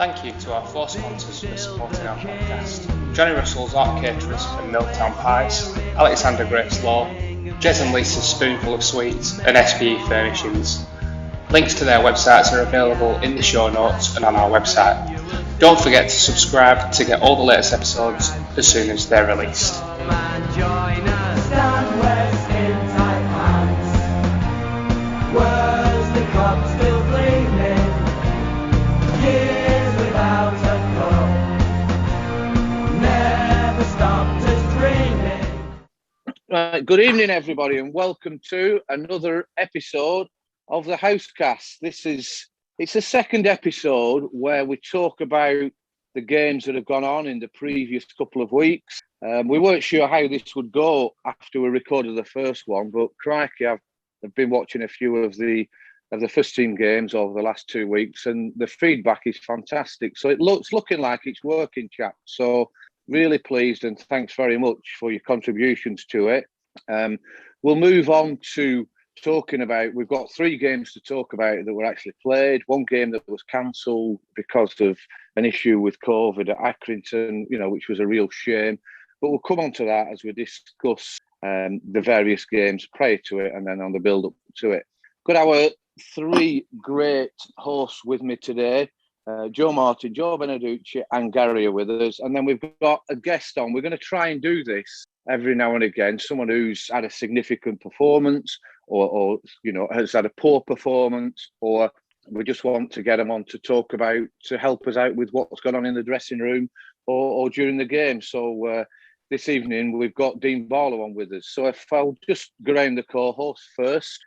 Thank you to our 4 sponsors for supporting our podcast: Johnny Russell's Art Caterers and Milltown Pies, Alexander Great's Law, Jez and Lisa's Spoonful of Sweets, and SPE Furnishings. Links to their websites are available in the show notes and on our website. Don't forget to subscribe to get all the latest episodes as soon as they're released. Right, good evening, everybody, and welcome to another episode of the Housecast. It's the second episode where we talk about the games that have gone on in the previous couple of weeks. We weren't sure how this would go after we recorded the first one, but crikey, I've been watching a few of the first team games over the last 2 weeks, and the feedback is fantastic. So it's looking like it's working, chaps. So really pleased, and thanks very much for your contributions to it. We'll move on to talking about, we've got 3 games to talk about that were actually played. One game that was cancelled because of an issue with COVID at Accrington, which was a real shame. But we'll come on to that as we discuss the various games prior to it and then on the build-up to it. Got our 3 great hosts with me today. Joe Martin, Joe Beneducci and Gary are with us. And then we've got a guest on. We're going to try and do this every now and again. Someone who's had a significant performance or has had a poor performance, or we just want to get them on to talk about, to help us out with what's going on in the dressing room or during the game. So this evening we've got Dean Barlow on with us. So if I'll just ground the co-host first.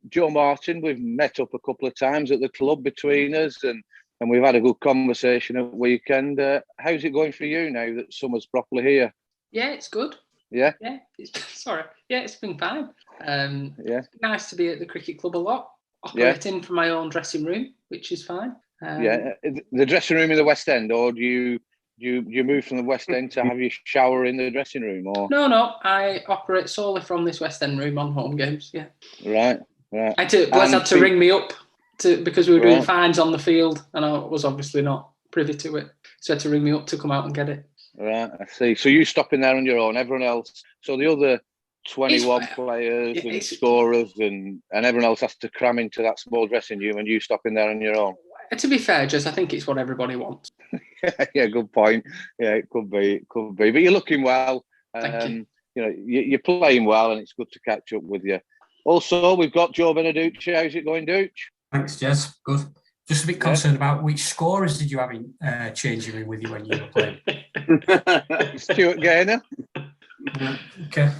Joe Martin, we've met up a couple of times at the club between us, and we've had a good conversation at weekend. How's it going for you now that summer's properly here? Yeah, it's good. Yeah? Yeah, it's been fine. It's nice to be at the cricket club a lot, operating from my own dressing room, which is fine. The dressing room in the West End, or do you move from the West End to have your shower in the dressing room? Or No, I operate solely from this West End room on home games, yeah. Right. Bless had to ring me up because we were doing fines on the field, and I was obviously not privy to it. So he had to ring me up to come out and get it. Right, I see. So you stopping there on your own, everyone else, so the other 21 players and scorers and everyone else has to cram into that small dressing room, and you stopping there on your own? To be fair, Jess, I think it's what everybody wants. Yeah, good point. Yeah, it could be. But you're looking well. Thank you. You're playing well, and it's good to catch up with you. Also, we've got Joe Beneducci. How's it going, Dooch? Thanks, Jez. Good. Just a bit concerned about which scorers did you have in changing room with you when you were playing? Stuart Gaynor. Okay.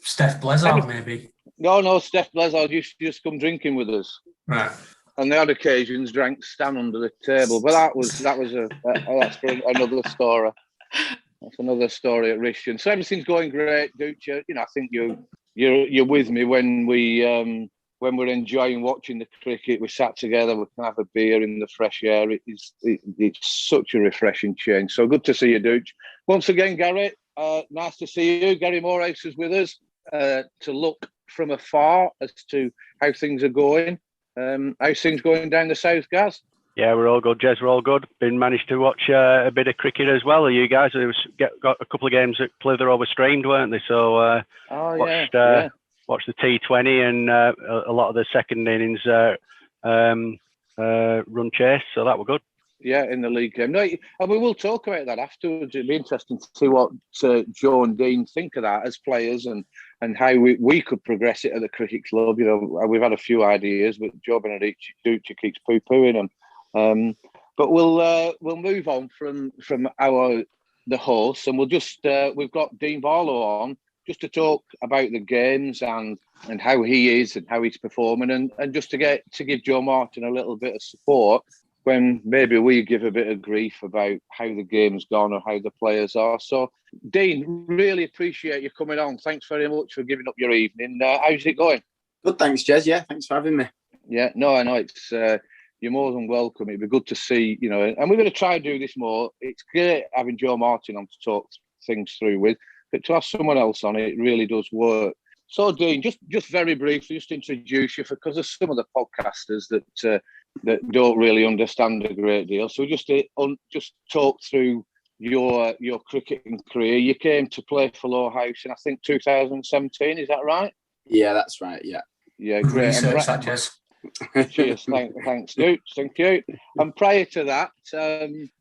Steph Blezard, maybe. No, Steph Blezard used to just come drinking with us. Right. And the odd occasions drank Stan under the table, but that's for another story. That's another story at Rishton. So everything's going great, Dooch. I think you're with me when we're enjoying watching the cricket. We sat together, we can have a beer in the fresh air. It's such a refreshing change. So good to see you, Dooch. Once again, Gary, nice to see you. Gary Morehouse is with us to look from afar as to how things are going. How's things going down the south, Gaz? Yeah, we're all good, Jez. We're all good. Managed to watch a bit of cricket as well. You guys, got a couple of games at Clitheroe were streamed, weren't they? So watched the T20 and a lot of the second innings run chase. So that were good. Yeah, in the league game. No, and we will talk about that afterwards. It'd be interesting to see what Joe and Dean think of that as players and how we could progress it at the cricket club. We've had a few ideas, but Joe Beneducci keeps poo-pooing them. But we'll move on from the hosts, and we'll just we've got Dean Barlow on just to talk about the games and how he is and how he's performing, and just to give Joe Martin a little bit of support when maybe we give a bit of grief about how the game's gone or how the players are. So, Dean, really appreciate you coming on. Thanks very much for giving up your evening. How's it going? Good, thanks, Jez. Yeah, thanks for having me. Yeah, no, I know it's you're more than welcome. It'd be good to see, and we're going to try and do this more. It's great having Joe Martin on to talk things through with, but to have someone else on it really does work. So, Dean, just very briefly, just introduce you because there's some of the podcasters that that don't really understand a great deal. So just talk through your cricketing career. You came to play for Lowerhouse in, I think, 2017. Is that right? Yeah, that's right. Yeah. Yeah, Good great. research, that, Jez. Cheers. Thanks, Duke. Thank you. And prior to that,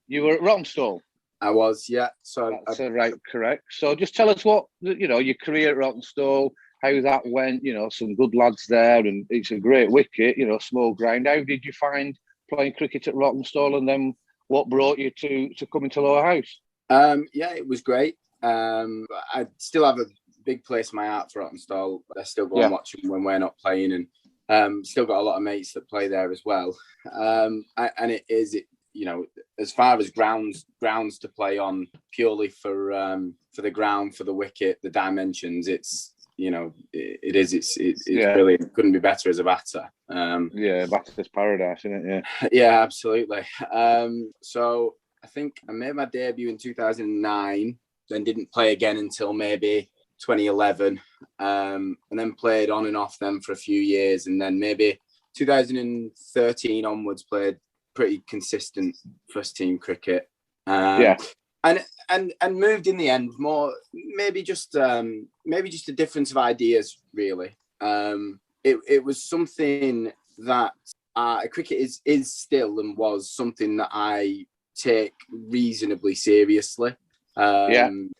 you were at Rottenstall. I was, yeah. So that's right, correct. So just tell us what, your career at Rottenstall, how that went, some good lads there, and it's a great wicket, small ground. How did you find playing cricket at Rottenstall, and then what brought you to coming to Lowerhouse? Yeah, it was great. I still have a big place in my heart for Rottenstall. I still go and watch them when we're not playing, and still got a lot of mates that play there as well. And it is, as far as grounds to play on, purely for the ground, for the wicket, the dimensions, it's it's brilliant. Couldn't be better as a batter. Batter's paradise, isn't it? Yeah, absolutely. So I think I made my debut in 2009, then didn't play again until maybe 2011, and then played on and off then for a few years, and then maybe 2013 onwards played pretty consistent first team cricket. And moved in the end more maybe just a difference of ideas, really. It was something that cricket is still and was something that I take reasonably seriously. And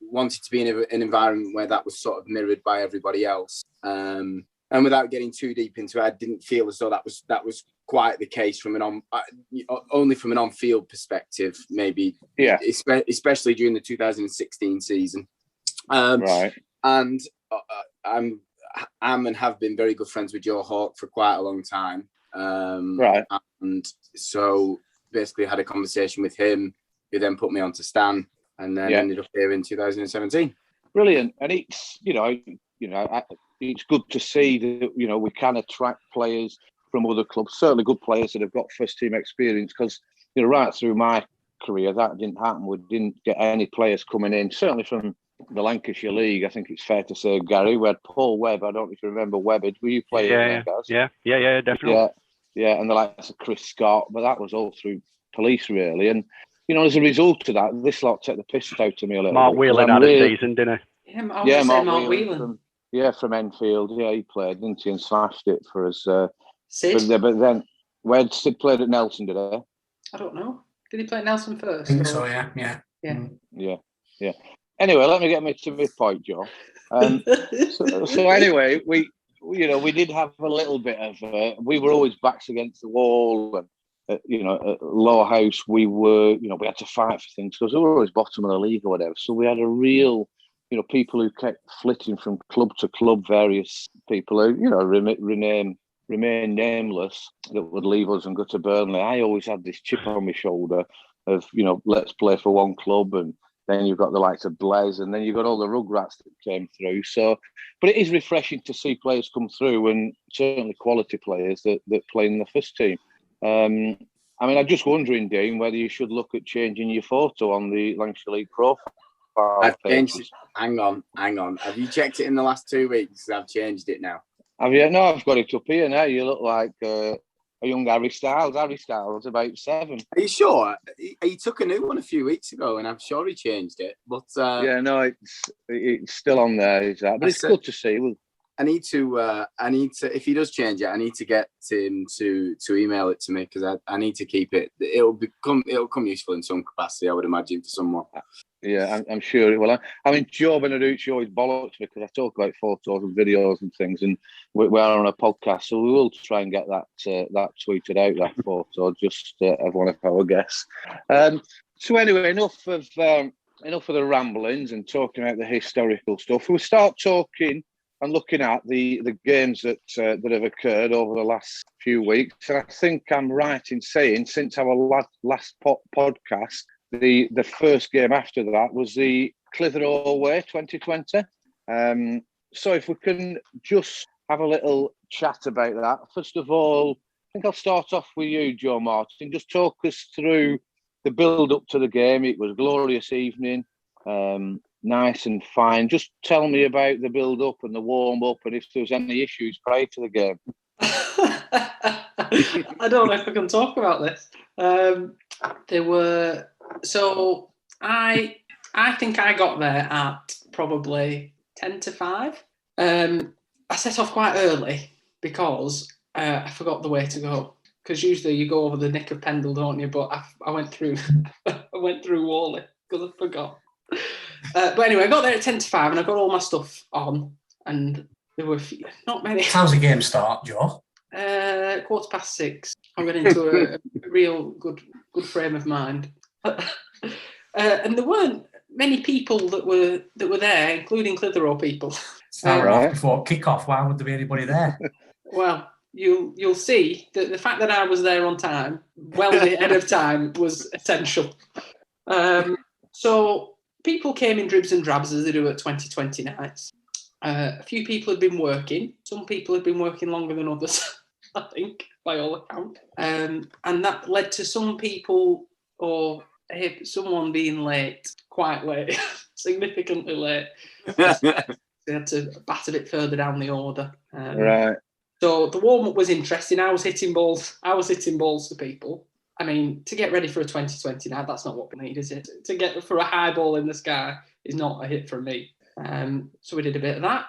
wanted to be in an environment where that was sort of mirrored by everybody else. And without getting too deep into it, I didn't feel as though that was quite the case from only from an on-field perspective, maybe. Yeah. Especially during the 2016 season. Right. And I'm and have been very good friends with Joe Hawke for quite a long time. Right. And so basically had a conversation with him, who then put me on to Stan, and then ended up here in 2017. Brilliant. And it's, it's good to see that, we can attract players from other clubs, certainly good players that have got first team experience, because, right through my career, that didn't happen. We didn't get any players coming in, certainly from the Lancashire League. I think it's fair to say, Gary, we had Paul Webb. I don't know if you remember Webb. Were you playing there, guys? Yeah, definitely. Yeah, and the likes of Chris Scott, but that was all through police, really. And, as a result of that, this lot took the piss out of me a little Mark bit. Whelan had a season, didn't he? Yeah, Mark Whelan. From Enfield. Yeah, he played, didn't he, and smashed it for us. Sid? But then, where Sid played at Nelson, did he? I don't know. Did he play at Nelson first? I think so, yeah. Yeah. Anyway, let me get me to my point, Joe. So anyway, we did have a little bit of, we were always backs against the wall, and at Lowerhouse, we were, we had to fight for things because we were always bottom of the league or whatever. So we had a real, people who kept flitting from club to club, various people who, remain nameless, that would leave us and go to Burnley. I always had this chip on my shoulder of, let's play for one club, and then you've got the likes of Blaise, and then you've got all the rugrats that came through. So, but it is refreshing to see players come through, and certainly quality players that play in the first team. I'm just wondering, Dean, whether you should look at changing your photo on the Lancashire League profile. I've changed it. Hang on. Have you checked it in the last 2 weeks? I've changed it now. Have you? No, I've got it up here now. You look like a young Harry Styles. Harry Styles, about 7. Are you sure? He took a new one a few weeks ago, and I'm sure he changed it. But it's still on there. Is that? But it's good to see. I need to. If he does change it, I need to get him to email it to me, because I need to keep it. It'll come useful in some capacity, I would imagine, for someone. Yeah, I'm sure it will. Joe Beneducci always bollocks me because I talk about photos and videos and things, and we're on a podcast, so we will try and get that tweeted out, that photo, just of one of our guests. So anyway, enough of the ramblings and talking about the historical stuff. We'll start talking and looking at the games that have occurred over the last few weeks. And I think I'm right in saying, since our last podcast, the first game after that was the Clitheroe away 2020. So if we can just have a little chat about that. First of all, I think I'll start off with you, Joe Martin. Just talk us through the build-up to the game. It was a glorious evening, nice and fine. Just tell me about the build-up and the warm-up, and if there was any issues prior to the game. I don't know if I can talk about this. There were I think I got there at probably 10 to 5. I set off quite early because I forgot the way to go. Because usually you go over the Nick of Pendle, don't you? But I went through I went through Whalley because I forgot. But anyway, I got there at 10 to 5 and I got all my stuff on, and there were not many. How's the game start, Joe? 6:15. I went into a real good frame of mind, and there weren't many people that were there, including Clitheroe people. Before kick-off, why would there be anybody there? Well, you'll see that the fact that I was there on time, well ahead of time, was essential. So people came in dribs and drabs as they do at 2020 nights. A few people had been working. Some people had been working longer than others, I think, by all accounts. And that led to some people or someone being late, quite late, significantly late. They had to bat a bit further down the order. Right. So the warm-up was interesting. I was hitting balls to people. I mean, to get ready for a 2020 night, that's not what we need, is it? To get for a high ball in the sky is not a hit from me. So we did a bit of that.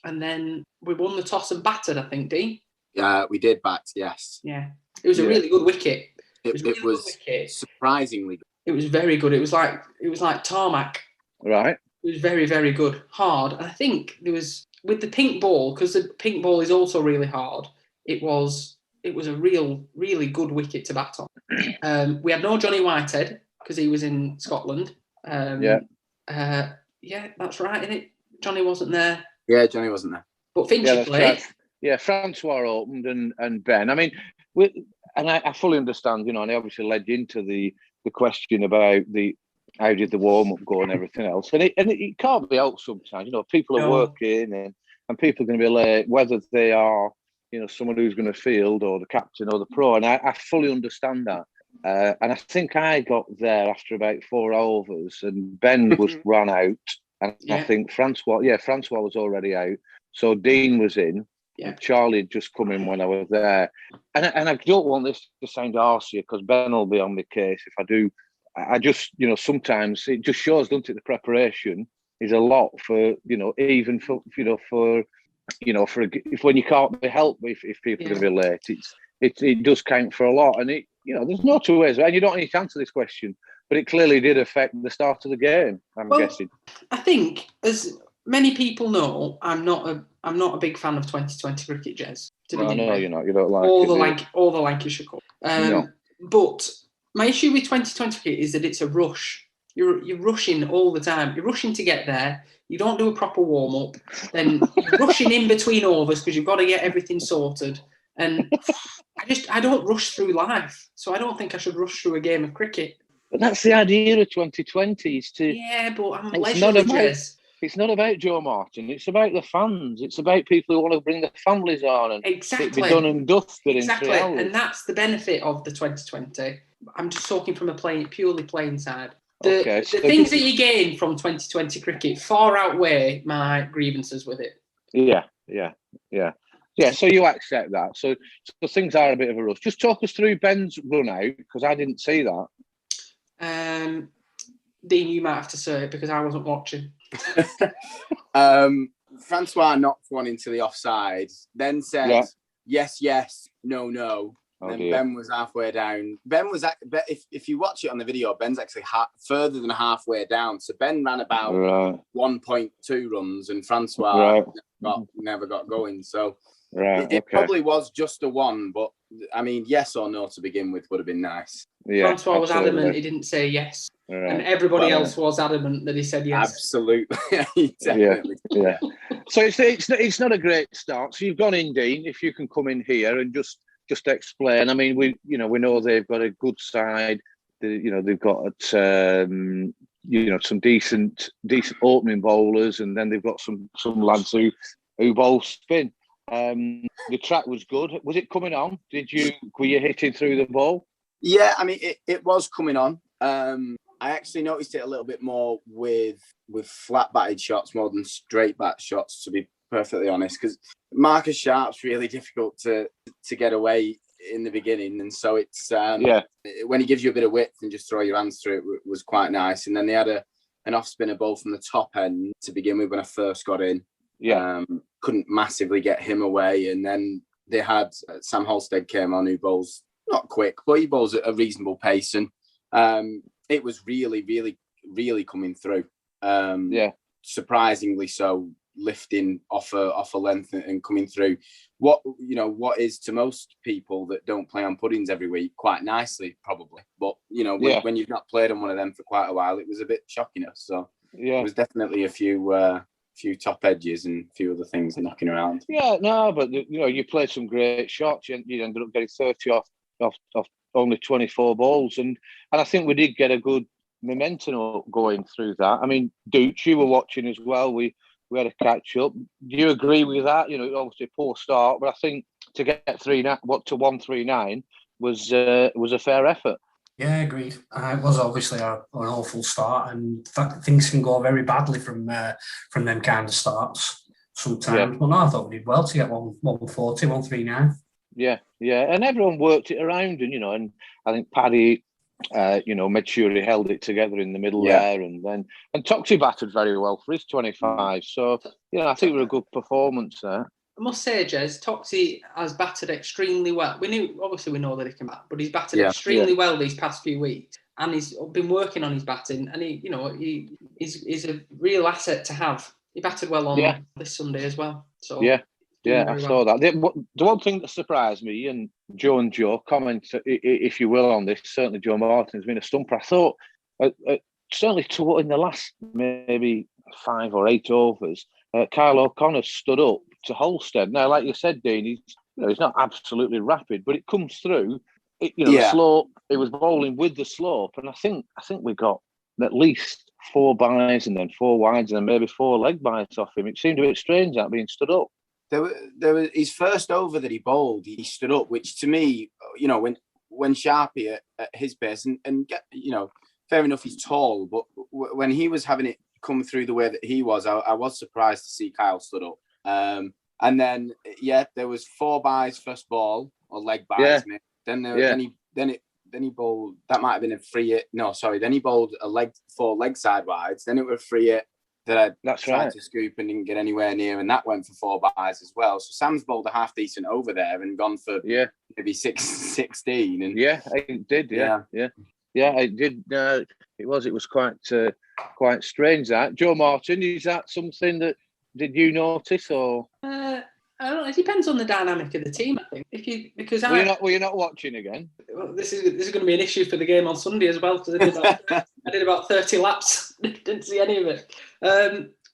And then we won the toss and battered, I think, Dean. Yeah, we did bat, yes. Yeah. It was a really good wicket. It was surprisingly good. It was very good. It was like tarmac. Right. It was very, very good. Hard. And I think there was, with the pink ball, because the pink ball is also really hard, it was a really good wicket to bat on. We had no Johnny Whitehead because he was in Scotland. Yeah, that's right, isn't it? Johnny wasn't there. Yeah, Johnny wasn't there. But Finchy played. Right. Yeah, Francois opened and Ben. I mean, I fully understand, and I obviously led into the question about how did the warm-up go and everything else. And it can't be out sometimes. People are working and people are going to be late, whether they are, someone who's going to field or the captain or the pro. And I fully understand that. And I think I got there after about 4 overs and Ben was run out. And I think Francois was already out. So Dean was in. Yeah. Charlie had just come in when I was there. And I don't want this to sound arsey because Ben will be on my case if I do. I just, sometimes it just shows, doesn't it, the preparation is a lot for, even for if when you can't be helped if people are going to be late, it does count for a lot. And there's no two ways. And you don't need to answer this question, but it clearly did affect the start of the game, I'm guessing. I think, as many people know, I'm not a big fan of 2020 cricket, Jez. No, you're not. You don't like all the Lancashire Cup. No. But my issue with 2020 cricket is that it's a rush. You're rushing all the time. You're rushing to get there. You don't do a proper warm-up. Then you're rushing in between overs because you've got to get everything sorted. And I don't rush through life. So I don't think I should rush through a game of cricket. But that's the idea of 2020 is to... Yeah, but I'm leisurely, Jez. It's not about Joe Martin. It's about the fans. It's about people who want to bring their families on and exactly. be done and dusted in 3 hours. And that's the benefit of the 2020. I'm just talking from a purely playing side. The things that you gain from 2020 cricket far outweigh my grievances with it. Yeah. So you accept that. So things are a bit of a rush. Just talk us through Ben's run out because I didn't see that. Dean, you might have to say it because I wasn't watching. Francois knocked one into the offside, then said yes, no. And then Ben was halfway down. Ben was, if you watch it on the video, Ben's actually further than halfway down. So Ben ran about 1.2 runs, and Francois never got going. So it probably was just a 1, but I mean, yes or no to begin with would have been nice. Yeah, Francois was adamant he didn't say yes, and everybody else was adadamant that he said yes. Absolutely, definitely. Yeah. So it's not a great start. So you've gone in, Dean. If you can come in here and just explain. I mean, we know they've got a good side. They've got some decent opening bowlers, and then they've got some lads who bowl spin. The track was good. Was it coming on? Were you hitting through the ball? Yeah, I mean, it was coming on. I actually noticed it a little bit more with flat batted shots more than straight bat shots, to be perfectly honest, because Marcus Sharp's really difficult to get away in the beginning, and so it's when he gives you a bit of width and just throw your hands through it was quite nice. And then they had an off spinner ball from the top end to begin with when I first got in. Couldn't massively get him away, and then they had Sam Halstead came on, who bowls not quick, but he bowls at a reasonable pace, and it was really, really, really coming through. Surprisingly so, lifting off a length and coming through. What is to most people that don't play on puddings every week quite nicely, probably. But when you've not played on one of them for quite a while, it was a bit shocking us. So there was definitely a few top edges and a few other things knocking around. Yeah, no, but you played some great shots. You ended up getting 30 off only 24 balls, and I think we did get a good momentum going through that. I mean, Dooch, you were watching as well. We had a catch up. Do you agree with that? Obviously a poor start, but I think to get to 139 was a fair effort. Yeah, agreed. It was obviously an awful start, and things can go very badly from them kind of starts sometimes. Yeah. But no, I thought we did well to get 140, 139. Yeah, and everyone worked it around, and I think Paddy, made sure he held it together in the middle there, and Toxie batted very well for his 25. So I think it was a good performance there. I must say, Jez, Toxie has batted extremely well. We know that he can bat, but he's batted extremely well these past few weeks, and he's been working on his batting, and he's a real asset to have. He batted well on this Sunday as well. So I saw that. The one thing that surprised me, and Joe and Joe, comment if you will on this. Certainly, Joe Martin has been a stumper. I thought certainly in the last maybe 5 or 8 overs, Kyle O'Connor stood up to Halstead. Now, like you said, Dean, he's not absolutely rapid, but it comes through. The slope. It was bowling with the slope, and I think we got at least 4 byes and then 4 wides and then maybe 4 leg byes off him. It seemed a bit strange that being stood up. There was his first over that he bowled. He stood up, which to me, when Sharpie at his pace and fair enough, he's tall, but when he was having it come through the way that he was, I was surprised to see Kyle stood up. And then there was 4 byes first ball or leg byes. Then he bowled. That might have been a free hit. No, sorry. Then he bowled 4 leg side wides. Then it was a free hit that I tried to scoop and didn't get anywhere near, and that went for 4 byes as well. So Sam's bowled a half decent over there and gone for maybe 16. And it did. It did. It was quite strange. That Joe Martin, is that something that did you notice or? I don't know. It depends on the dynamic of the team, I think. Were you not watching again? Well, this is going to be an issue for the game on Sunday as well, because I did about 30 laps. Didn't see any of it.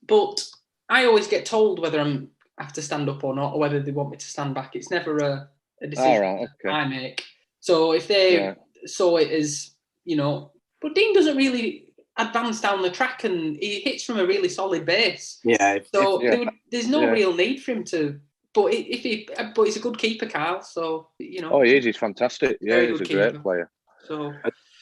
But I always get told whether I have to stand up or not, or whether they want me to stand back. It's never a decision I make. So if they saw it as, but Dean doesn't really advance down the track, and he hits from a really solid base. There's no real need for him to. But he's a good keeper, Kyle. So Oh, he is. He's fantastic. Yeah, he's a great player. So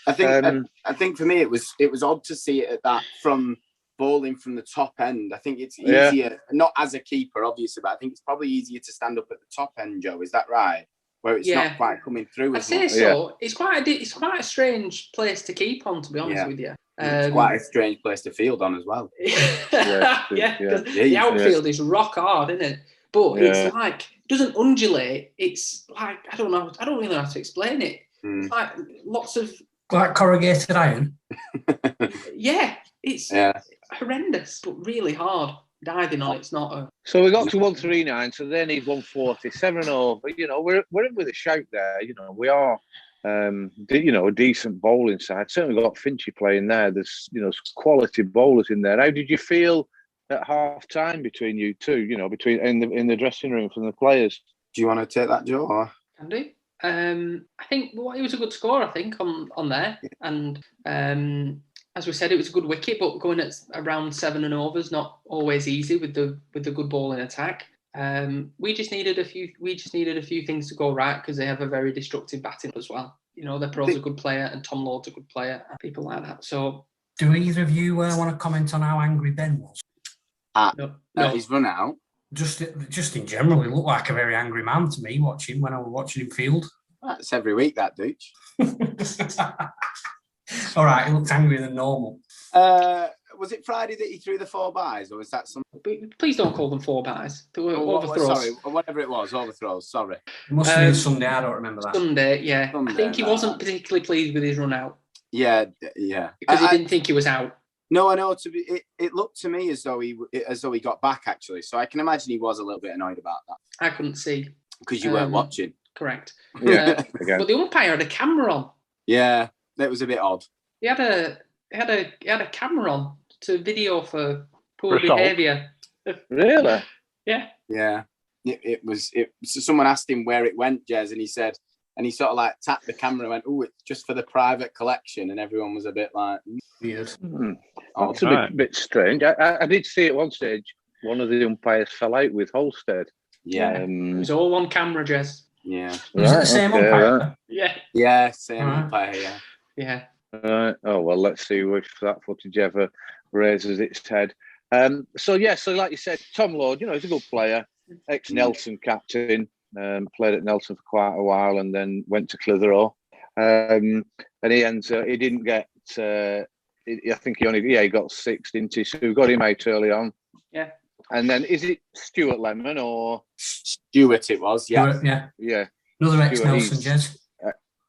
I think for me it was odd to see it at that from bowling from the top end. I think it's easier, not as a keeper, obviously, but I think it's probably easier to stand up at the top end, Joe. Is that right? Where it's not quite coming through. I'd say so. It's quite a strange place to keep on, to be honest with you. It's quite a strange place to field on as well. Because the outfield is rock hard, isn't it? But it's like, it doesn't undulate. It's like, I don't know. I don't really know how to explain it. It's like lots of... Like corrugated iron? It's horrendous, but really hard. Diving on it's not a... So we got to 139, so they need 140, 7 over. We're in with a shout there. We are, a decent bowling side. Certainly got Finchy playing there. There's, quality bowlers in there. How did you feel at half time between you two? Between in the dressing room from the players. Do you want to take that, Joe? Or? Can do. I think it was a good score. I think on there, and as we said, it was a good wicket, but going at around 7 and overs not always easy with the good bowling attack. We just needed a few things to go right, because they have a very destructive batting as well. Their Pro's a good player and Tom Lord's a good player and people like that. So, do either of you want to comment on how angry Ben was? No. He's run out. Just in general, he looked like a very angry man to me watching when I was watching him field. That's every week, that Dooch. All right, he looked angrier than normal. Was it Friday that he threw the 4-byes, or was that some? Please don't call them 4-byes. They were overthrows. Sorry, whatever it was, overthrows. Sorry. It must have been Sunday. I don't remember that. Sunday, yeah. Sunday, I think he wasn't particularly pleased with his run out. Yeah. Because he didn't think he was out. No, I know. It looked to me as though he got back, actually. So I can imagine he was a little bit annoyed about that. I couldn't see because you weren't watching. Correct. Yeah. But the umpire had a camera on. Yeah, that was a bit odd. He had a camera on to video for poor behaviour. Really? Yeah. Yeah. It was. Someone asked him where it went, Jez, and he said. And he sort of like tapped the camera and went, "Oh, it's just for the private collection." And everyone was a bit like, weird. That's a bit strange. I did see at one stage one of the umpires fell out with Holstead. Yeah. It was all on camera, Jez. Yeah. Was it the same umpire? Right. Yeah. Yeah, same umpire, yeah. Yeah. Right. Oh, well, let's see if that footage ever raises its head. So like you said, Tom Lord, he's a good player, ex-Nelson captain. Played at Nelson for quite a while and then went to Clitheroe. And he didn't get. I think he got 6, didn't he? So we got him out early on. Yeah. And then is it Stuart Lemon or Stuart? It was, yeah. Stuart, yeah. Another ex-Nelson, Jez.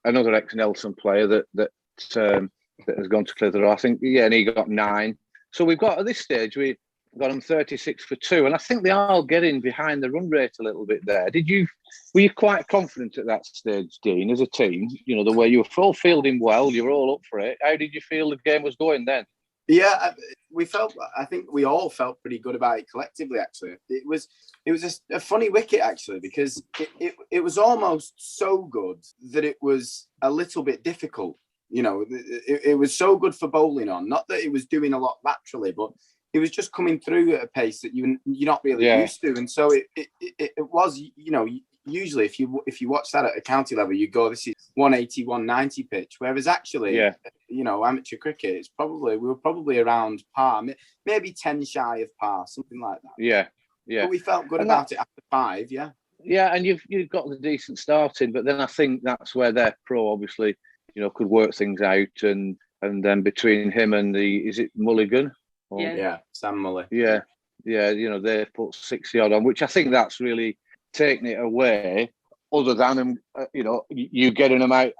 Another ex-Nelson player that has gone to Clitheroe. I think, and he got 9. So we've got at this stage we've got him 36 for 2, and I think they are getting behind the run rate a little bit there. Were you quite confident at that stage, Dean, as a team? The way you were all fielding well, you were all up for it. How did you feel the game was going then? Yeah, I think we all felt pretty good about it collectively. Actually, it was a funny wicket actually because it was almost so good that it was a little bit difficult. It was so good for bowling on. Not that it was doing a lot laterally, but it was just coming through at a pace that you're not really used to, and so it was. Usually if you watch that at a county level, you go, this is 180, 190 pitch, whereas actually, amateur cricket, we were probably around par, maybe 10 shy of par, something like that. Yeah. But we felt good about it after 5. Yeah. Yeah, and you've got the decent starting, but then I think that's where their pro obviously, could work things out, and then between him and is it Mulligan? Sam Mully. Yeah, they put 60 odd on, which I think that's really taking it away. Other than you getting them out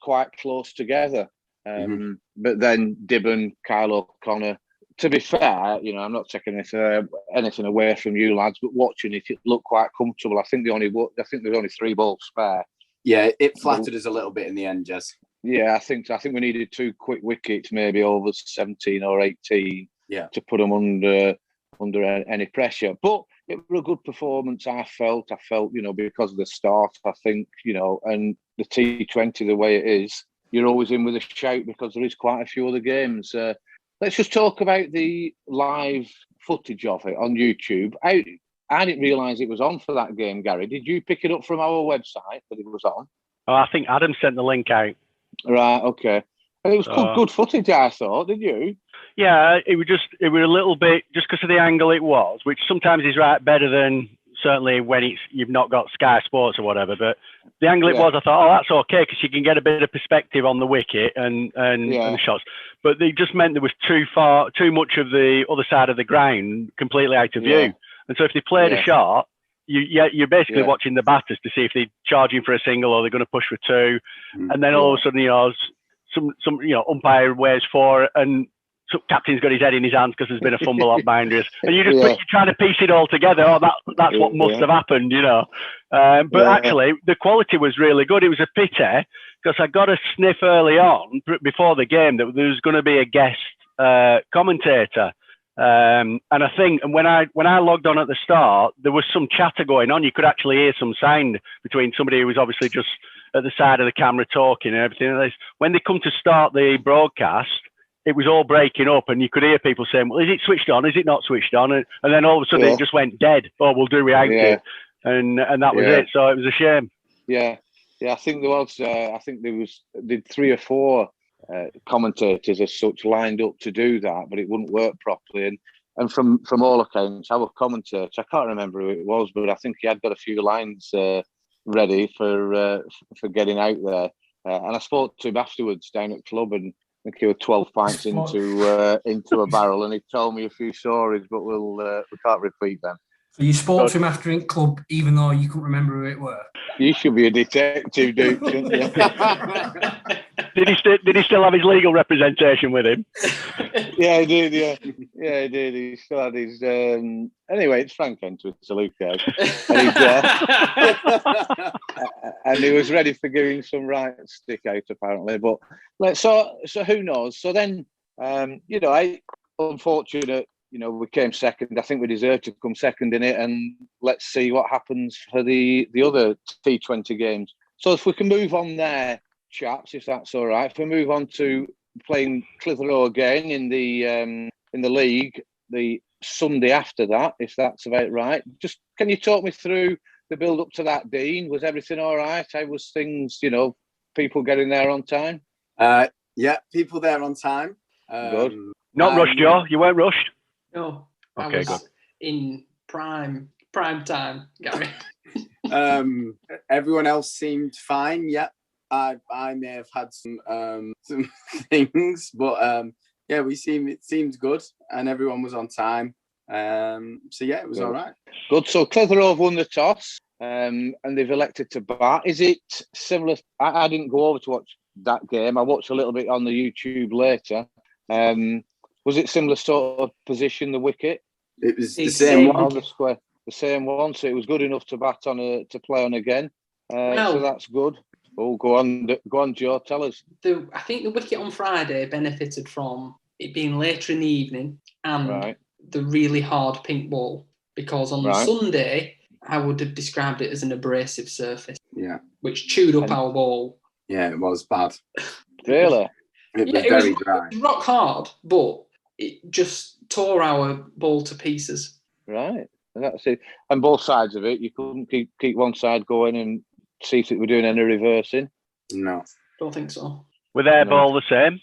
quite close together. But then Dibben, Kyle O'Connor. To be fair, I'm not taking anything away from you lads, but watching it looked quite comfortable. I think there's only 3 balls spare. Yeah, it flattered us a little bit in the end, Jez. Yeah, I think so. I think we needed 2 quick wickets, maybe over 17 or 18, to put them under any pressure. But it was a good performance. I felt, because of the start. I think, and the T20 the way it is, you're always in with a shout because there is quite a few other games. Let's just talk about the live footage of it on YouTube. I didn't realise it was on for that game, Gary. Did you pick it up from our website that it was on? Oh, I think Adam sent the link out. Right, okay. And it was good footage, I thought, did you? Yeah, it was a little bit, just because of the angle it was, which sometimes is better than certainly when you've not got Sky Sports or whatever. But the angle it was, I thought, that's okay, because you can get a bit of perspective on the wicket and the shots. But it just meant there was too much of the other side of the ground completely out of view. And so if they played a shot, you're basically watching the batters to see if they're charging for a single or they're going to push for 2. And then all of a sudden, some umpire wears 4 and some captain's got his head in his hands because there's been a fumble off boundaries, and you're trying to piece it all together. Oh, that's what must have happened, But actually, the quality was really good. It was a pity because I got a sniff early on before the game that there was going to be a guest commentator. And I think when I logged on at the start, there was some chatter going on. You could actually hear some sound between somebody who was obviously just at the side of the camera talking and everything like this. When they come to start the broadcast, it was all breaking up, and you could hear people saying, "Well, is it switched on? Is it not switched on?" And then all of a sudden it just went dead. Oh, we'll do without it, and that was it. So it was a shame. Yeah. I think there was. I think did 3 or 4 commentators as such lined up to do that, but it wouldn't work properly. And from all accounts, our commentator, I can't remember who it was, but I think he had got a few lines ready for getting out there. And I spoke to him afterwards down at club, and I think he was 12 pints into a barrel, and he told me a few stories, but we can't repeat them. So you spoke to him after in club, even though you couldn't remember who it were? You should be a detective, Duke, shouldn't you? Did he still have his legal representation with him? Yeah, he did. Yeah, he did. He still had his. Anyway, it's Frank Entwistle, so Luke and he was ready for giving some right stick out, apparently. But so who knows? So then, unfortunate. We came second. I think we deserved to come second in it, and let's see what happens for the other T20 games. So if we can move on there, chaps, if that's all right. If we move on to playing Clitheroe again in the league the Sunday after that, if that's about right. Just can you talk me through the build up to that, Dean? Was everything all right? How was things? People getting there on time? Yeah, people there on time. Good. Not rushed, Joe. You weren't rushed. No, okay, I was good. in prime time, Gary. Everyone else seemed fine. Yeah, I may have had some things, but it seemed good, and everyone was on time. So yeah, it was all right. Good. So Clitheroe have won the toss, and they've elected to bat. Is it similar? I didn't go over to watch that game. I watched a little bit on the YouTube later. Was it similar sort of position, the wicket? It was the same one. On the square, the same one. So it was good enough to bat on to play on again. So that's good. Oh, go on, Joe. Tell us. I think the wicket on Friday benefited from it being later in the evening and the really hard pink ball, because on Sunday I would have described it as an abrasive surface. Yeah. Which chewed up our ball. Yeah, it was bad. Really? It was very dry. It was rock hard, but it just tore our ball to pieces. Right. That's it. And both sides of it, you couldn't keep one side going and see if it were doing any reversing? No. Don't think so. Were their ball the same?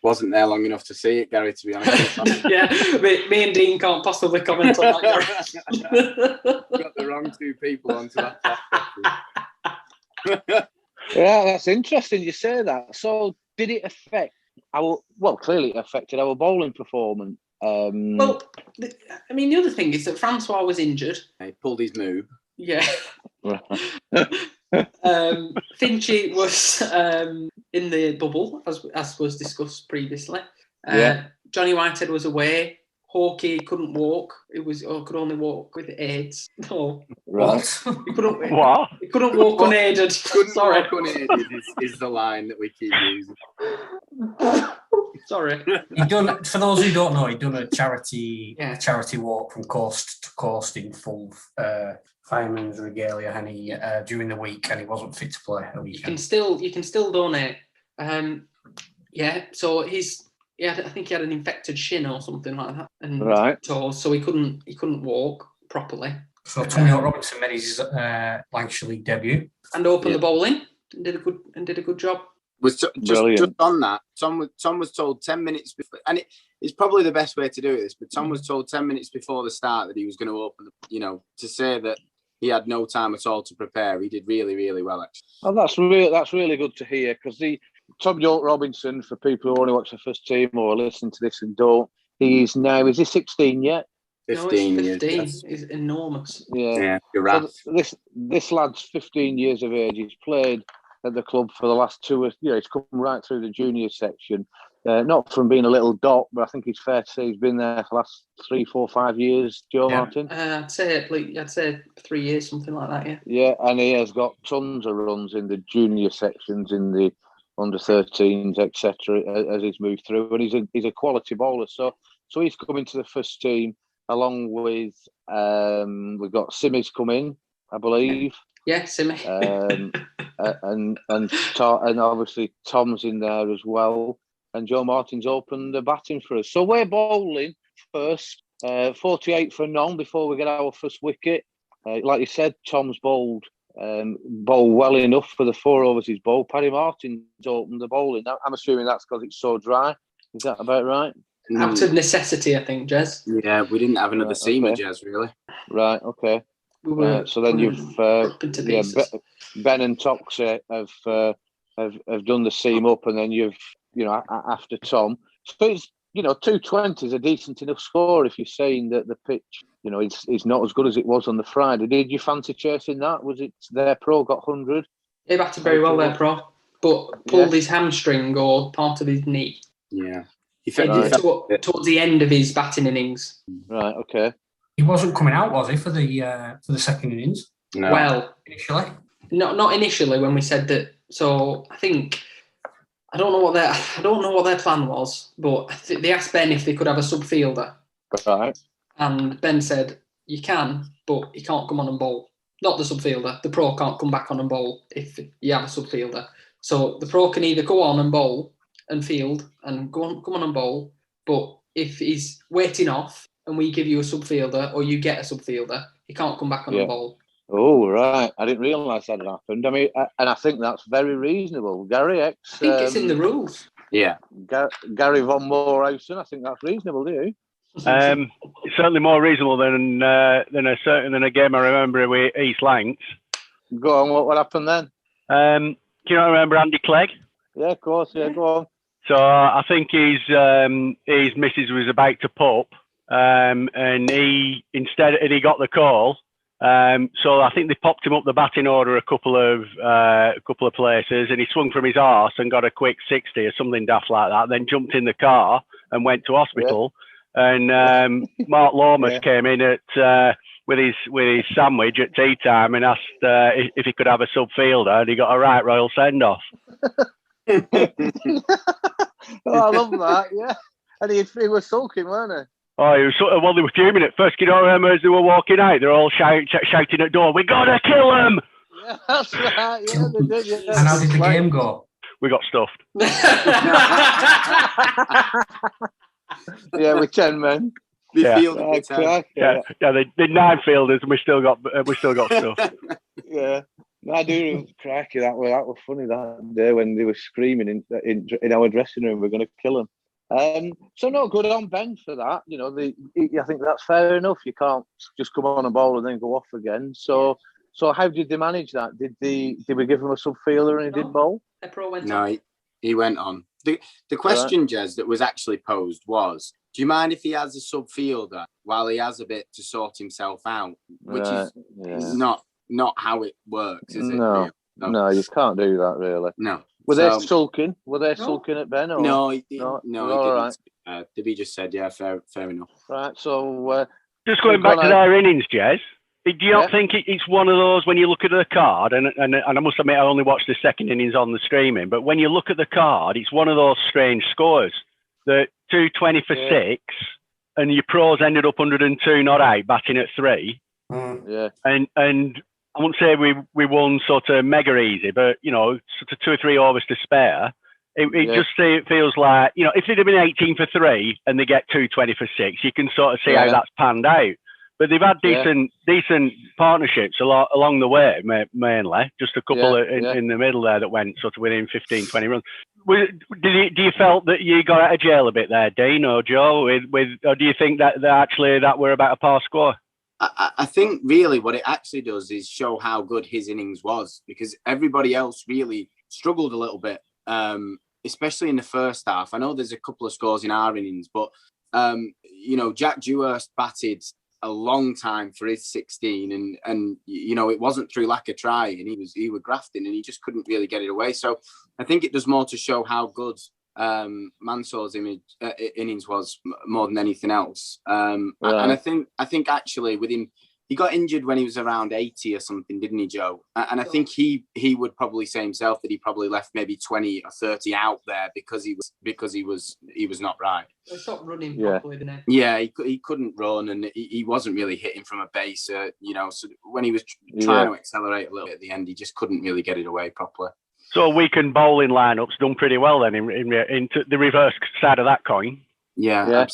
Wasn't there long enough to see it, Gary, to be honest. Yeah, me and Dean can't possibly comment on that, Gary. Got the wrong two people onto that topic. Yeah, that's interesting you say that. So did it affect clearly it affected our bowling performance. The other thing is that Francois was injured. He pulled his move. Yeah. Finchy was in the bubble, as was discussed previously. Johnny Whitehead was away. Hawkey couldn't walk. Could only walk with aids. No. Right. He couldn't walk unaided. Sorry. Walk unaided is the line that we keep using. Sorry. For those who don't know, he'd done a charity walk from coast to coast in full fireman's regalia, and during the week, and he wasn't fit to play a weekend. You can still donate. So I think he had an infected shin or something like that, and so he couldn't walk properly. So Tommy Robinson made his Lancashire League debut and opened the bowling and did a good job. Was just on that. Tom was told 10 minutes before, and it's probably the best way to do this. But Tom was told 10 minutes before the start that he was going to open. To say that he had no time at all to prepare. He did really, really well, actually. Oh, that's really good to hear, because Tom York Robinson, for people who only watch the first team or listen to this and don't, is he 16 yet? 15 no, years. 15. Yes. He's enormous. Yeah, you're right. So this lad's 15 years of age. He's played at the club for the last he's come right through the junior section. Not from being a little dot, but I think it's fair to say he's been there for the last 3, 4, 5 years, Joe Martin. I'd say 3 years, something like that, yeah. Yeah, and he has got tons of runs in the junior sections, in the under 13s, etc. as he's moved through, and he's a quality bowler. So he's coming to the first team along with we've got Simmies come in, I believe. Yeah, Simmy. And obviously Tom's in there as well, and Joe Martin's opened the batting for us. So we're bowling first, 48 for none before we get our first wicket. Like you said, Tom's bowled well enough for the 4 overs he's bowled. Paddy Martin's opened the bowling. I'm assuming that's because it's so dry. Is that about right? out of necessity, I think, Jez. Yeah, we didn't have another seamer, Jez, really. Right, okay. We were so then you've Ben and Toxie have done the seam up, and then you've after Tom. So it's 220 is a decent enough score if you're saying that the pitch is not as good as it was on the Friday. Did you fancy chasing that? Was it their pro got 100? He batted very well, their pro, but pulled his hamstring or part of his knee. Yeah. Towards the end of his batting innings. Right, okay. He wasn't coming out, was he, for the second innings? No. Well, initially, not initially when we said that. So I think I don't know what their plan was, but they asked Ben if they could have a sub fielder. Right. And Ben said you can, but he can't come on and bowl. Not the sub fielder. The pro can't come back on and bowl if you have a sub fielder. So the pro can either go on and bowl and field and come on and bowl, but if he's waiting off and we give you a sub fielder or you get a sub fielder, he can't come back on and bowl. Oh, right. I didn't realise that had happened. I mean, and I think that's very reasonable. Gary X. I think it's in the rules. Yeah. Gary Von Moorhausen, I think that's reasonable, do you? It's certainly more reasonable than a game I remember with East Lancs. Go on, what happened then? Do you not remember Andy Clegg? Yeah, of course, yeah, go on. So I think his missus was about to pup, and he got the call. So I think they popped him up the batting order a couple of places, and he swung from his arse and got a quick 60 or something daft like that. Then jumped in the car and went to hospital. Yeah. And Mark Lomas came in with his sandwich at tea time and asked if he could have a sub fielder, and he got a right royal send off. I love that. Yeah, and he was sulking, weren't he? Oh, he was they were fuming at first. You know, remember as they were walking out, they're all shouting at the door, "We gotta kill him!" Yeah, that's right. Yeah, they did. Yeah. And how did the game go? We got stuffed. Yeah, with 10 men. They yeah. fielded They did 9 fielders, and we still got stuffed. Yeah. No, I do cracky. That was funny that day when they were screaming in our dressing room, "We're going to kill him." So no, good on Ben for that. I think that's fair enough. You can't just come on a bowl and then go off again. So how did they manage that? Did we give him a sub fielder and he did bowl? No, he went on. The question, Jez, that was actually posed was, do you mind if he has a sub fielder while he has a bit to sort himself out? Which is not how it works, is it? No, you can't do that really. No. Were they sulking? Were they sulking at Ben? Or? No, he didn't. Right. Dibby just said, yeah, fair enough. Right, so... just going back to their innings, Jez, do you not think it's one of those, when you look at the card, and I must admit I only watched the second innings on the streaming, but when you look at the card, it's one of those strange scores, that 220 for 6, and your pros ended up 102 not out, batting at 3. Yeah. And I wouldn't say we won sort of mega easy, but, sort of 2 or 3 overs to spare. It feels like, if they'd have been 18 for 3 and they get 220 for 6, you can sort of see how that's panned out. But they've had decent partnerships along the way, mainly. Just a couple in the middle there that went sort of within 15, 20 runs. Do you felt that you got out of jail a bit there, Dean or Joe? Or do you think that actually that were about a par score? I think really what it actually does is show how good his innings was, because everybody else really struggled a little bit, especially in the first half. I know there's a couple of scores in our innings, but, Jack Dewhurst batted a long time for his 16 and it wasn't through lack of trying. He was grafting and he just couldn't really get it away. So I think it does more to show how good Mansour's innings was more than anything else. And I think actually with him, he got injured when he was around 80 or something, didn't he, Joe? And I think he would probably say himself that he probably left maybe 20 or 30 out there because he was not right. He stopped running properly, didn't he? Yeah, he couldn't run, and he wasn't really hitting from a base. So when he was trying to accelerate a little bit at the end, he just couldn't really get it away properly. So a weekend bowling lineup's done pretty well then into the reverse side of that coin. Yeah.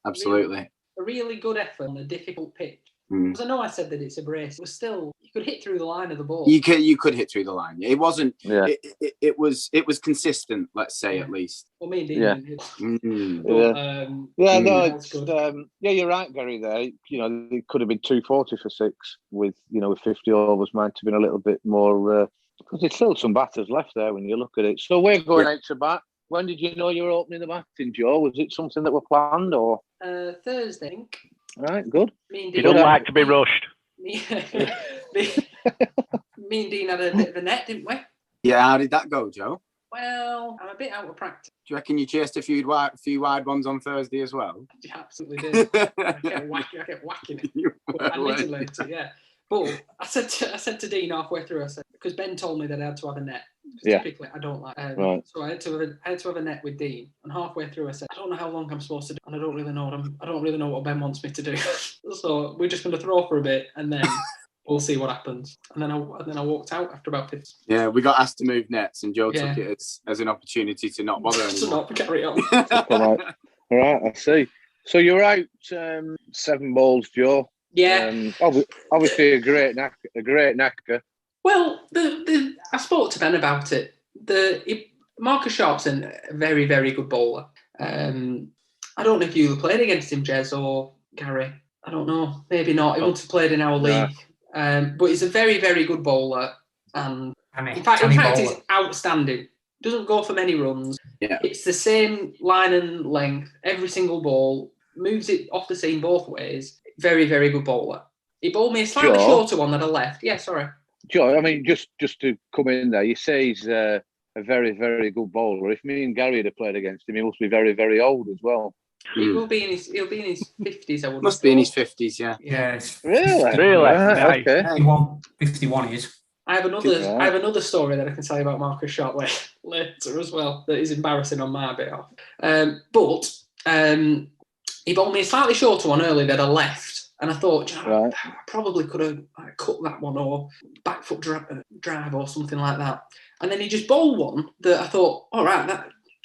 Absolutely. A really good effort on a difficult pitch. Because I know I said that it's a brace. It was still, you could hit through the line of the ball. You could hit through the line. It wasn't. Yeah. It was consistent. Let's say at least. Well, me and Dean. You're right, Gary. There, it could have been 240 for 6 with 50 overs. Might have been a little bit more because there's still some batters left there when you look at it. So we're going out to bat. When did you know you were opening the batting, Joe? Was it something that were planned or? Thursday, I think. Right, good. You don't like to be rushed. Me and Dean had a bit of a net, didn't we? Yeah, how did that go, Joe? Well, I'm a bit out of practice. Do you reckon you chased a few wide ones on Thursday as well? You absolutely did. I kept whacking it. Admittedly, yeah. But I said to Dean halfway through, I said, because Ben told me that I had to have a net. Typically, I don't like. Right. So I had to have a net with Dean, and halfway through, I said, I don't know how long I'm supposed to do, and I don't really know what Ben wants me to do. So we're just going to throw for a bit, and then we'll see what happens. And then I walked out after about 50. Yeah, we got asked to move nets, and Joe took it as an opportunity to not bother anymore. To not carry on. All right, I see. So you're out 7 balls, Joe. Yeah. Obviously a great knacker. Well, I spoke to Ben about it. Marcus Sharp's a very, very good bowler. I don't know if you played against him, Jez or Gary. I don't know. Maybe not. He wouldn't have played in our league. But he's a very, very good bowler. And in fact, he's outstanding. Doesn't go for many runs. Yeah. It's the same line and length every single ball. Moves it off the seam both ways. Very, very good bowler. He bowled me a slightly shorter one that I left. Yeah, sorry. Joe, I mean, just to come in there, you say he's a very, very good bowler. If me and Gary had played against him, he must be very, very old as well. He'll be in his 50s, I would. Must be in his 50s, yeah. Yeah. Really? Right, okay. 51 he is. I have another story that I can tell you about Marcus Sharp later as well that is embarrassing on my behalf. But he bowled me a slightly shorter one early that I left. And I thought, I probably could have cut that one or back foot drive or something like that. And then he just bowled one that I thought, all right,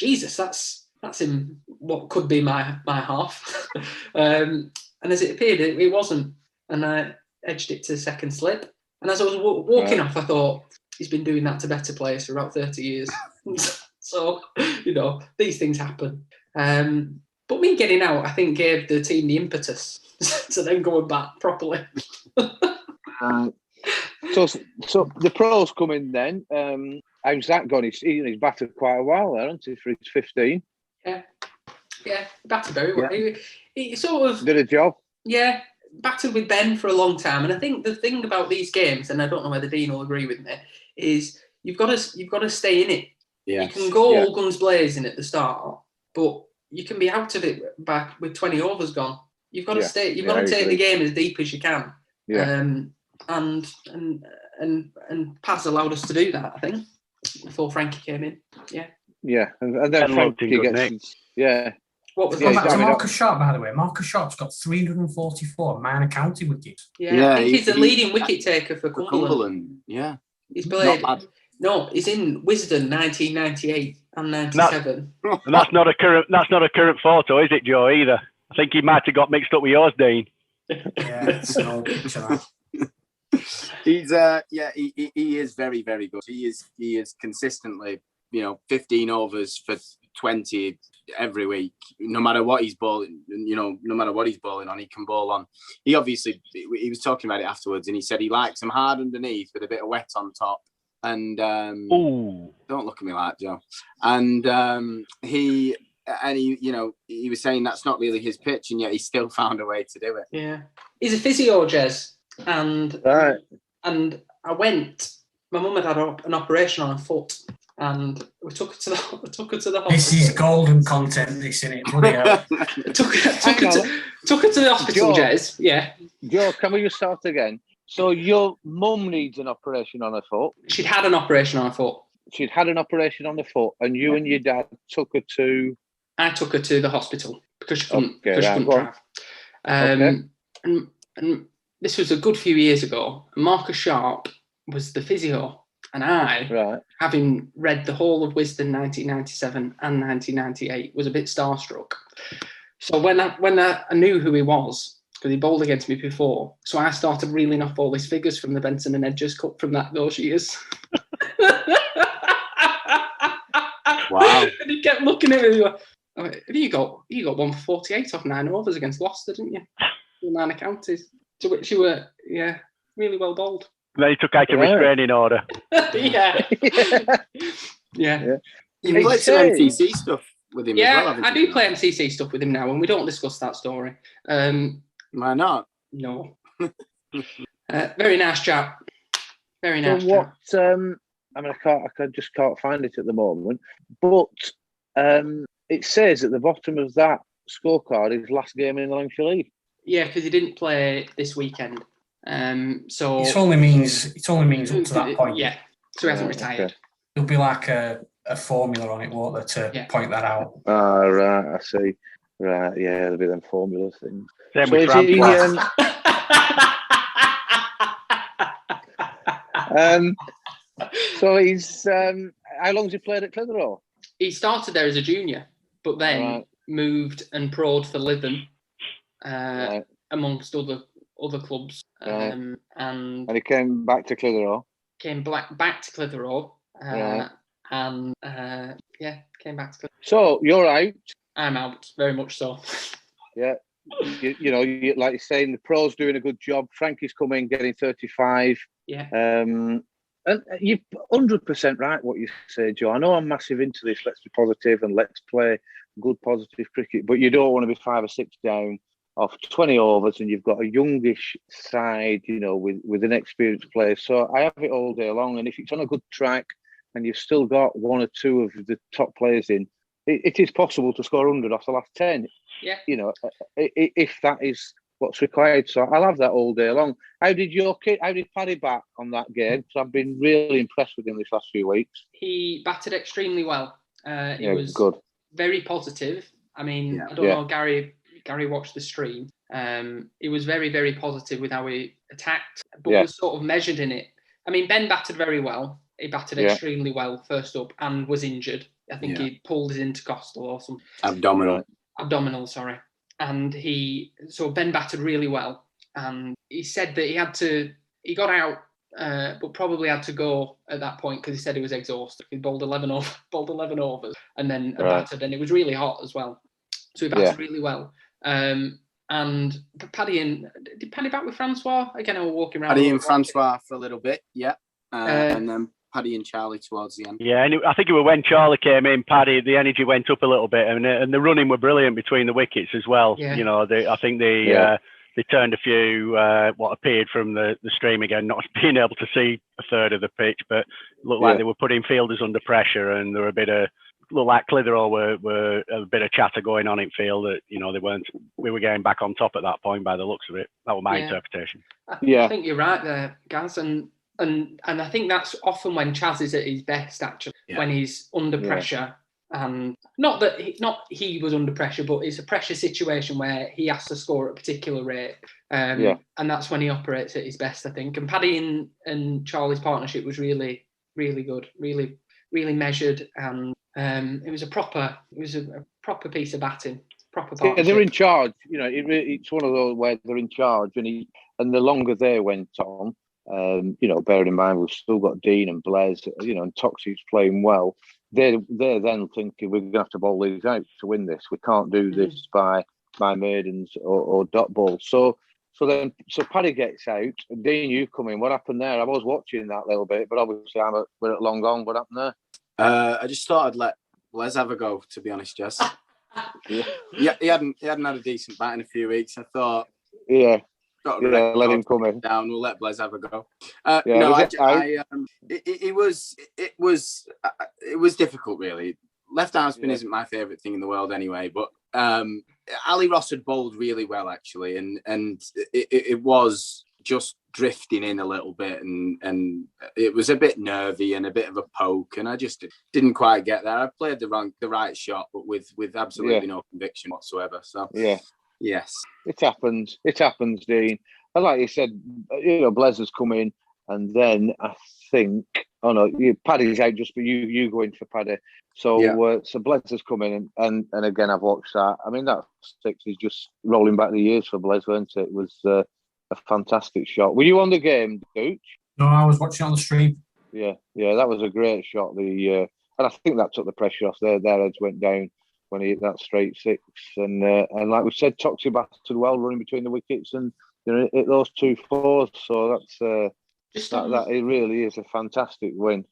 that's in what could be my half. And as it appeared, it wasn't. And I edged it to second slip. And as I was walking off, I thought, he's been doing that to better players for about 30 years. So, these things happen. But me getting out, I think, gave the team the impetus to then go and bat properly. So the pros come in then. How's that gone? He's batted quite a while there, hasn't he, for his 15? Yeah, batted very well. Yeah. He sort of... Did a job? Yeah, batted with Ben for a long time. And I think the thing about these games, and I don't know whether Dean will agree with me, is you've got to stay in it. Yeah. You can go all guns blazing at the start, but you can be out of it back with 20 overs gone. You've got to stay. You've got to take the game as deep as you can. Yeah. And Paz allowed us to do that, I think, before Frankie came in. Yeah. Yeah, and then Frankie gets. Yeah. What was Marcus Sharp, by the way? Marcus Sharp's got 344 minor county wickets. Yeah, I think he's the leading wicket taker for Cumberland. Yeah. He's played. No, he's in Wisden 1998 and 97. And that's not a current photo, is it, Joe? Either. I think he might have got mixed up with yours, Dean. Yeah, it's an old picture. He's he is very, very good. He is consistently, 15 overs for 20 every week. No matter what he's bowling, no matter what he's bowling on, he can bowl on. He was talking about it afterwards, and he said he likes them hard underneath with a bit of wet on top. And don't look at me like that, Joe. And he was saying that's not really his pitch, and yet he still found a way to do it. Yeah, he's a physio, Jez, and I went. My mum had an operation on her foot, and we took her to the hospital. This is golden content, this, isn't it? Bloody hell. took her to the hospital, Joe, Jez. Yeah. Joe, can we just start again? So your mum needs an operation on her foot. She'd had an operation on her foot. She'd had an operation on the foot, and you and your dad took her to... I took her to the hospital because she couldn't drive. And this was a good few years ago. Marcus Sharp was the physio, and I, having read the whole of Wisden 1997 and 1998, was a bit starstruck. So when I knew who he was, because he bowled against me before. So I started reeling off all his figures from the Benson and Hedges Cup from those years. Wow. And he kept looking at me. He went, oh, you got 1 for 48 off 9 overs against Gloucester, didn't you? The Minor Counties. To which you were, really well bowled. Then he took out a restraining order. Yeah. You played some MTC stuff with him as well, haven't you? I do play MTC stuff with him now, and we don't discuss that story. Why not? No. Very nice chap. Very nice chap. I just can't find it at the moment, but it says at the bottom of that scorecard his last game in the Lancashire League. Yeah, because he didn't play this weekend. So it only means up to that point. Yeah, so he hasn't retired. Okay. There'll be like a formula on it, won't there, to point that out? Right, I see. Right, yeah, there'll be them formula things. Same with France. So he's how long's he played at Clitheroe? He started there as a junior, but then moved and pro'd for Lytham, amongst other clubs. And he came back to Clitheroe. Came back to Clitheroe. And came back to Clitheroe. So you're out. I'm out, very much so. Yeah. You know, like you're saying, the pro's doing a good job. Frankie's come in getting 35. Yeah. And you're 100% right what you say, Joe. I know I'm massive into this. Let's be positive and let's play good, positive cricket. But you don't want to be 5 or 6 down off 20 overs and you've got a youngish side, you know, with an experienced player. So I have it all day long. And if it's on a good track and you've still got 1 or 2 of the top players in, it is possible to score 100 off the last 10. Yeah. You know, if that is what's required. So I'll have that all day long. How did Paddy bat on that game? Because I've been really impressed with him this last few weeks. He batted extremely well. He was good. Very positive. I mean, I don't know, Gary watched the stream. He was very, very positive with how he attacked, but was sort of measured in it. I mean, Ben batted very well. He batted extremely well first up and was injured. I think he pulled his intercostal or something. Abdominal, sorry. And Ben batted really well. And he said that he got out, but probably had to go at that point because he said he was exhausted. He bowled 11 overs and then batted, and it was really hot as well. So he batted really well. And did Paddy bat with Francois? Again, I was walking around. Paddy and Francois for a little bit, and then Paddy and Charlie towards the end. Yeah, and I think it was when Charlie came in, Paddy, the energy went up a little bit, and the running were brilliant between the wickets as well. Yeah. You know, I think they turned a few what appeared from the stream again, not being able to see a third of the pitch, but looked like they were putting fielders under pressure, and there were looked like Clitheroe were a bit of chatter going on in field that, you know, we were getting back on top at that point by the looks of it. That was my interpretation. I think you're right there, Gaz, and I think that's often when Chaz is at his best, actually, when he's under pressure. And not that he was under pressure, but it's a pressure situation where he has to score at a particular rate. And that's when he operates at his best, I think. And Paddy and Charlie's partnership was really, really good, really, really measured. And it was a proper piece of batting. Proper partnership. Yeah, they're in charge. You know, it's one of those where they're in charge, and the longer they went on, you know, bearing in mind we've still got Dean and Blaise, you know, and Toxie's playing well. They're then thinking we're going to have to bowl these out to win this. We can't do this by maidens or dot balls. So Paddy gets out. Dean, you come in. What happened there? I was watching that little bit, but obviously we're at long on. What happened there? I just thought I'd let Blaise have a go. To be honest, Jess. He hadn't had a decent bat in a few weeks. I thought. Yeah. Let him come in. Down. We'll let Blaise have a go. It was difficult, really. Left arm spin isn't my favourite thing in the world anyway, but Ali Ross had bowled really well actually, and it was just drifting in a little bit, and it was a bit nervy and a bit of a poke, and I just didn't quite get there. I played the right shot, but with absolutely no conviction whatsoever. So yes, it happens. It happens, Dean. And like you said, you know, Blaise has come in, and then I think, Paddy's out just, but you go in for Paddy. So so Blaise has come in and again I've watched that. I mean that 6 is just rolling back the years for Blaise, weren't it? It was a fantastic shot. Were you on the game, Gooch? No, I was watching on the stream. Yeah, that was a great shot. And I think that took the pressure off. Their heads went down when he hit that straight 6. And like we said, Toxie batted well, running between the wickets, and hit those 2 4s. So that's that it really is a fantastic win.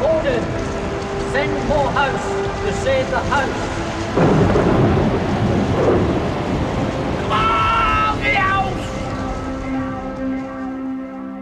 Gordon, send more house to save the house.